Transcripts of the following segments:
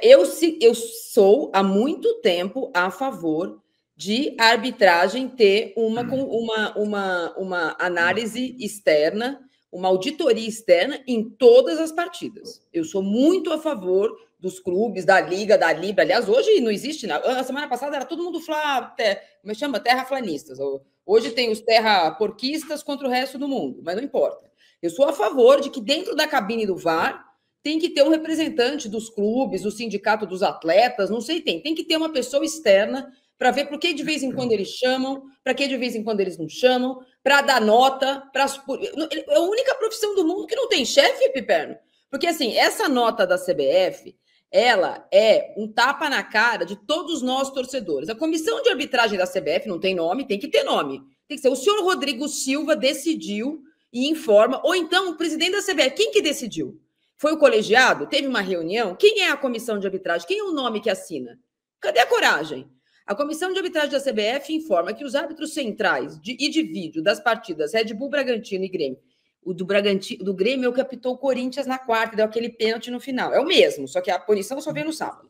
Eu sou, há muito tempo, a favor de a arbitragem ter uma análise externa, uma auditoria externa em todas as partidas. Eu sou muito a favor dos clubes, da Liga, da Libra. Aliás, hoje não existe nada. A semana passada era todo mundo como chama? Terraplanistas. Hoje tem os terraporquistas contra o resto do mundo, mas não importa. Eu sou a favor de que dentro da cabine do VAR tem que ter um representante dos clubes, do sindicato dos atletas, não sei, tem que ter uma pessoa externa para ver por que de vez em quando eles chamam, para que de vez em quando eles não chamam, para dar nota. É a única profissão do mundo que não tem chefe, Piperno. Porque, assim, essa nota da CBF, ela é um tapa na cara de todos nós torcedores. A comissão de arbitragem da CBF não tem nome, tem que ter nome. Tem que ser o senhor Rodrigo Silva decidiu e informa, ou então o presidente da CBF. Quem que decidiu? Foi o colegiado? Teve uma reunião? Quem é a comissão de arbitragem? Quem é o nome que assina? Cadê a coragem? A comissão de arbitragem da CBF informa que os árbitros centrais e de vídeo das partidas Red Bull, Bragantino e Grêmio, o do Grêmio é o que apitou o Corinthians na quarta, deu aquele pênalti no final. É o mesmo, só que a punição só vem no sábado.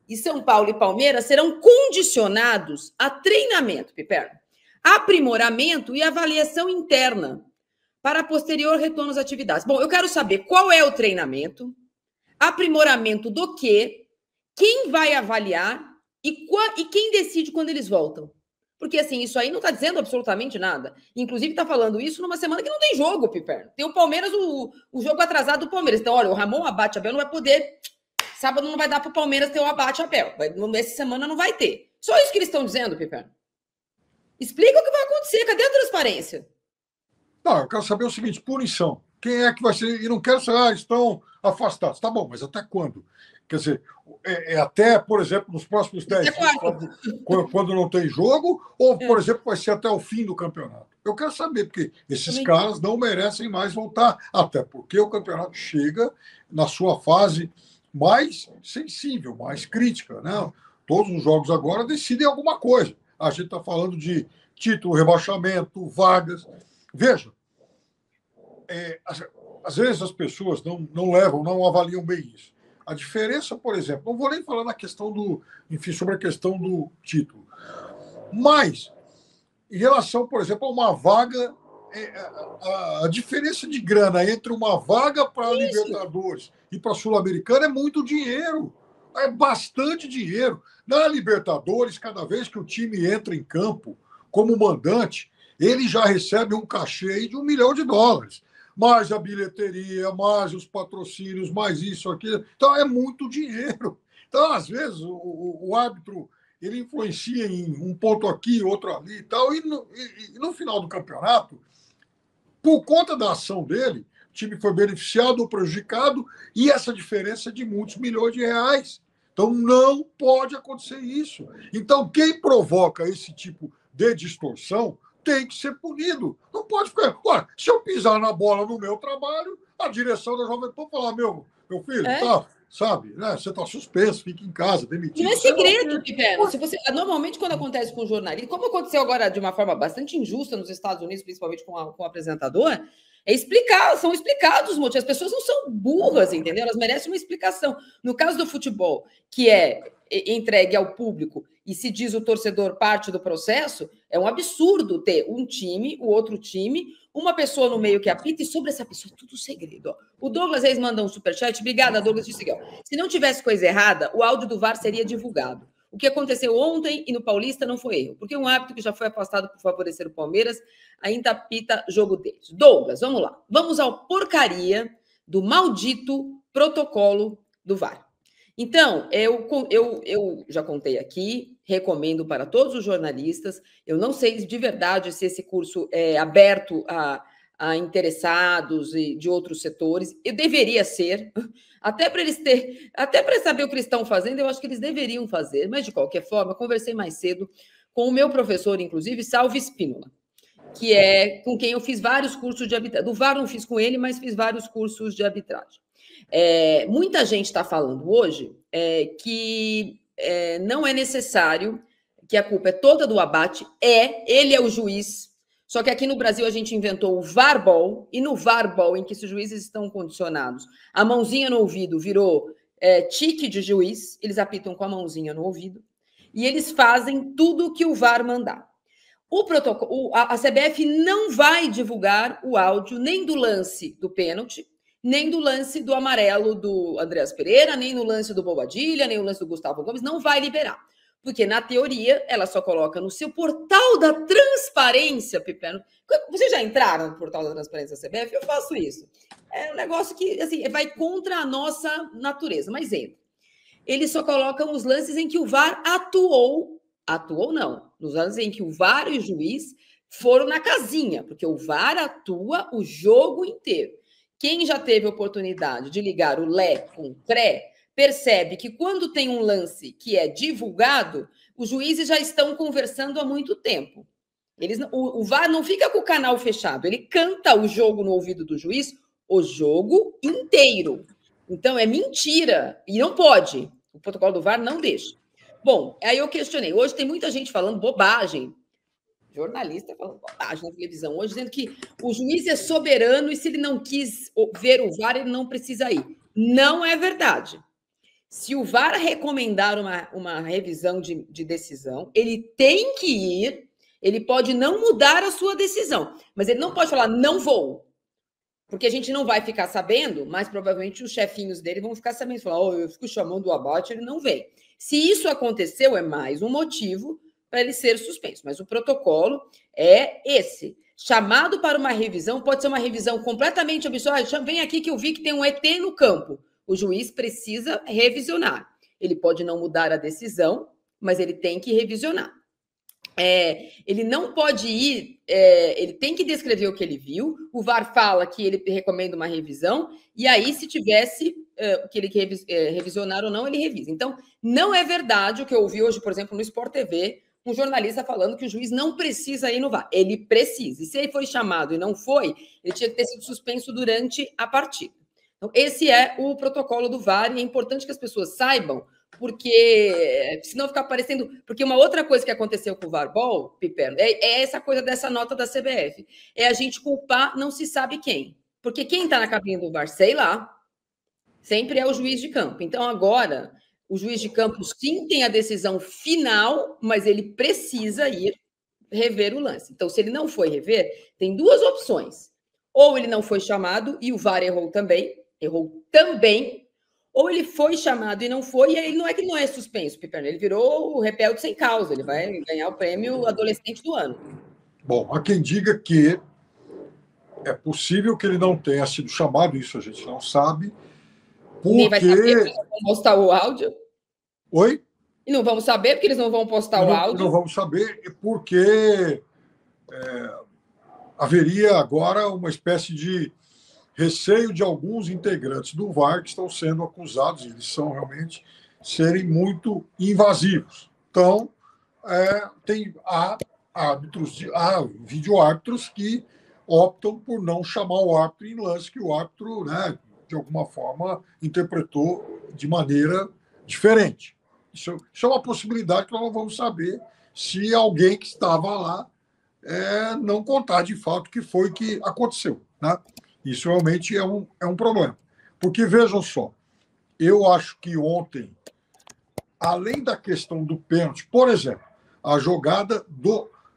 E São Paulo e Palmeiras serão condicionados a treinamento, Piperno, aprimoramento e avaliação interna para posterior retorno às atividades. Bom, eu quero saber qual é o treinamento, aprimoramento do quê, quem vai avaliar e quem decide quando eles voltam. Porque, assim, isso aí não está dizendo absolutamente nada. Inclusive, está falando isso numa semana que não tem jogo, Piperno. Tem o Palmeiras, o jogo atrasado do Palmeiras. Então, olha, o Ramon Abate Abel não vai poder... Sábado não vai dar para o Palmeiras ter o Abate Abel. Essa semana não vai ter. Só isso que eles estão dizendo, Piperno. Explica o que vai acontecer. Cadê a transparência? Não, eu quero saber o seguinte, punição. Quem é que vai ser... E não quero saber, estão afastados. Tá bom, mas até quando? Quer dizer, até, por exemplo, nos próximos 10 dias, quando não tem jogo, ou, por exemplo, vai ser até o fim do campeonato? Eu quero saber, porque esses caras não merecem mais voltar, até porque o campeonato chega na sua fase mais sensível, mais crítica, né? Todos os jogos agora decidem alguma coisa. A gente está falando de título, rebaixamento, vagas. Veja, às vezes as pessoas não avaliam bem isso. A diferença, por exemplo, não vou nem falar na questão sobre a questão do título, mas em relação, por exemplo, a uma vaga, a diferença de grana entre uma vaga para a Libertadores e para a Sul-Americana é muito dinheiro, é bastante dinheiro. Na Libertadores, cada vez que o time entra em campo como mandante, ele já recebe um cachê de $1 milhão, mais a bilheteria, mais os patrocínios, mais isso, aquilo. Então, é muito dinheiro. Então, às vezes, o árbitro ele influencia em um ponto aqui, outro ali e tal, e no final do campeonato, por conta da ação dele, o time foi beneficiado ou prejudicado, e essa diferença é de muitos milhões de reais. Então, não pode acontecer isso. Então, quem provoca esse tipo de distorção tem que ser punido. Não pode ficar... Olha, se eu pisar na bola no meu trabalho, a direção da Jovem Pan falar, meu filho, tá, sabe, né? Você está suspenso, fica em casa, demitido. Não é segredo, Piperno. Normalmente, quando acontece com jornalista, como aconteceu agora de uma forma bastante injusta nos Estados Unidos, principalmente com o apresentador, são explicados os motivos. As pessoas não são burras, entendeu? Elas merecem uma explicação. No caso do futebol, que é entregue ao público e se diz o torcedor parte do processo, é um absurdo ter um time, o outro time, uma pessoa no meio que apita e sobre essa pessoa tudo segredo. Ó. O Douglas Reis manda um superchat. Obrigada, Douglas. Disse aqui, se não tivesse coisa errada, o áudio do VAR seria divulgado. O que aconteceu ontem e no Paulista não foi erro, porque um árbitro que já foi afastado por favorecer o Palmeiras ainda apita jogo deles. Douglas, vamos lá. Vamos ao porcaria do maldito protocolo do VAR. Então, eu já contei aqui, recomendo para todos os jornalistas. Eu não sei de verdade se esse curso é aberto a interessados de outros setores. Eu deveria ser, até para saber o que eles estão fazendo, eu acho que eles deveriam fazer. Mas, de qualquer forma, eu conversei mais cedo com o meu professor, inclusive, Salve Spínola, que é com quem eu fiz vários cursos de arbitragem. Do VAR não fiz com ele, mas fiz vários cursos de arbitragem. Muita gente está falando hoje que não é necessário, que a culpa é toda do Abate, ele é o juiz, só que aqui no Brasil a gente inventou o VARBOL, e no VARBOL, em que esses juízes estão condicionados, a mãozinha no ouvido virou tique de juiz, eles apitam com a mãozinha no ouvido, e eles fazem tudo que o VAR mandar. A CBF não vai divulgar o áudio nem do lance do pênalti, nem do lance do amarelo do Andreas Pereira, nem no lance do Bobadilha, nem no lance do Gustavo Gomes, não vai liberar. Porque, na teoria, ela só coloca no seu portal da transparência, Pipeno. Vocês já entraram no portal da transparência da CBF? Eu faço isso. É um negócio que assim, vai contra a nossa natureza, mas entra. Eles só colocam os lances em que o VAR atuou não, nos lances em que o VAR e o juiz foram na casinha, porque o VAR atua o jogo inteiro. Quem já teve oportunidade de ligar o LE com o CRE, percebe que quando tem um lance que é divulgado, os juízes já estão conversando há muito tempo. O VAR não fica com o canal fechado, ele canta o jogo no ouvido do juiz, o jogo inteiro. Então, é mentira. E não pode. O protocolo do VAR não deixa. Bom, aí eu questionei. Hoje tem muita gente falando bobagem. Jornalista falando bobagem na televisão. Hoje dizendo que o juiz é soberano e se ele não quis ver o VAR, ele não precisa ir. Não é verdade. Se o VAR recomendar uma revisão de decisão, ele tem que ir. Ele pode não mudar a sua decisão. Mas ele não pode falar, não vou. Porque a gente não vai ficar sabendo, mas provavelmente os chefinhos dele vão ficar sabendo. Falar, eu fico chamando o Abate, ele não vem. Se isso aconteceu, é mais um motivo para ele ser suspenso. Mas o protocolo é esse. Chamado para uma revisão, pode ser uma revisão completamente absurda. Vem aqui que eu vi que tem um ET no campo. O juiz precisa revisionar. Ele pode não mudar a decisão, mas ele tem que revisionar. Ele não pode ir, ele tem que descrever o que ele viu, o VAR fala que ele recomenda uma revisão, e aí, se tivesse que ele revisionar ou não, ele revisa. Então, não é verdade o que eu ouvi hoje, por exemplo, no Sport TV, um jornalista falando que o juiz não precisa ir no VAR. Ele precisa. E se ele foi chamado e não foi, ele tinha que ter sido suspenso durante a partida. Então, esse é o protocolo do VAR, e é importante que as pessoas saibam, porque senão fica parecendo... Porque uma outra coisa que aconteceu com o VARBOL, Piperno, é essa coisa dessa nota da CBF. É a gente culpar não se sabe quem. Porque quem está na cabine do VAR, sei lá, sempre é o juiz de campo. Então, agora, o juiz de campo sim tem a decisão final, mas ele precisa ir rever o lance. Então, se ele não foi rever, tem duas opções. Ou ele não foi chamado e o VAR errou também, ou ele foi chamado e não foi, e aí não é que não é suspenso, Piperno, ele virou o rebelde sem causa, ele vai ganhar o prêmio adolescente do ano. Bom, há quem diga que é possível que ele não tenha sido chamado, isso a gente não sabe, porque... Nem vai saber, porque não vão postar o áudio. Oi? E não vamos saber, porque eles não vão postar o áudio. Não vamos saber, porque haveria agora uma espécie de receio de alguns integrantes do VAR que estão sendo acusados, eles são realmente, serem muito invasivos. Então, há vídeo-árbitros que optam por não chamar o árbitro em lance que o árbitro, né, de alguma forma, interpretou de maneira diferente. Isso é uma possibilidade que nós não vamos saber se alguém que estava lá não contar de fato o que foi que aconteceu, né? Isso realmente é um problema. Porque, vejam só, eu acho que ontem, além da questão do pênalti, por exemplo, a jogada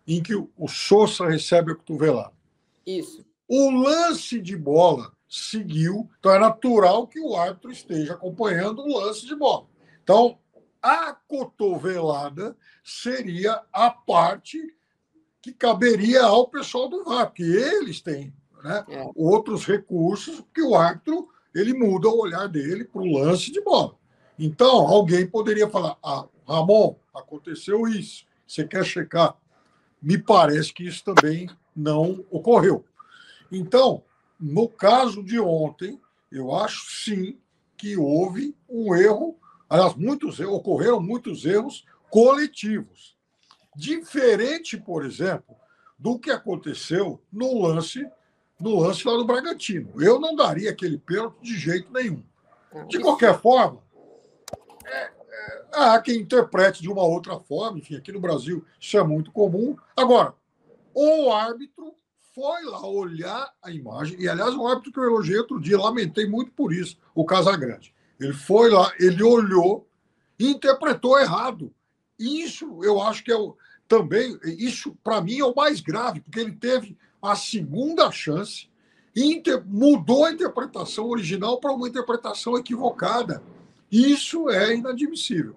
em que o Sousa recebe a cotovelada. Isso. O lance de bola seguiu, então é natural que o árbitro esteja acompanhando o lance de bola. Então, a cotovelada seria a parte que caberia ao pessoal do VAR, porque eles têm, né, outros recursos, porque o árbitro ele muda o olhar dele para o lance de bola. Então, alguém poderia falar, Ramon, aconteceu isso, você quer checar? Me parece que isso também não ocorreu. Então, no caso de ontem, eu acho sim que houve um erro, aliás, ocorreram muitos erros coletivos. Diferente, por exemplo, do que aconteceu no lance lá do Bragantino. Eu não daria aquele pênalti de jeito nenhum. De qualquer forma, há quem interprete de uma outra forma, enfim, aqui no Brasil isso é muito comum. Agora, o árbitro foi lá olhar a imagem, e aliás, um árbitro que eu elogiei outro dia, lamentei muito por isso, o Casagrande. Ele foi lá, ele olhou e interpretou errado. Isso eu acho que também, isso para mim é o mais grave, porque ele teve a segunda chance e mudou a interpretação original para uma interpretação equivocada. Isso é inadmissível.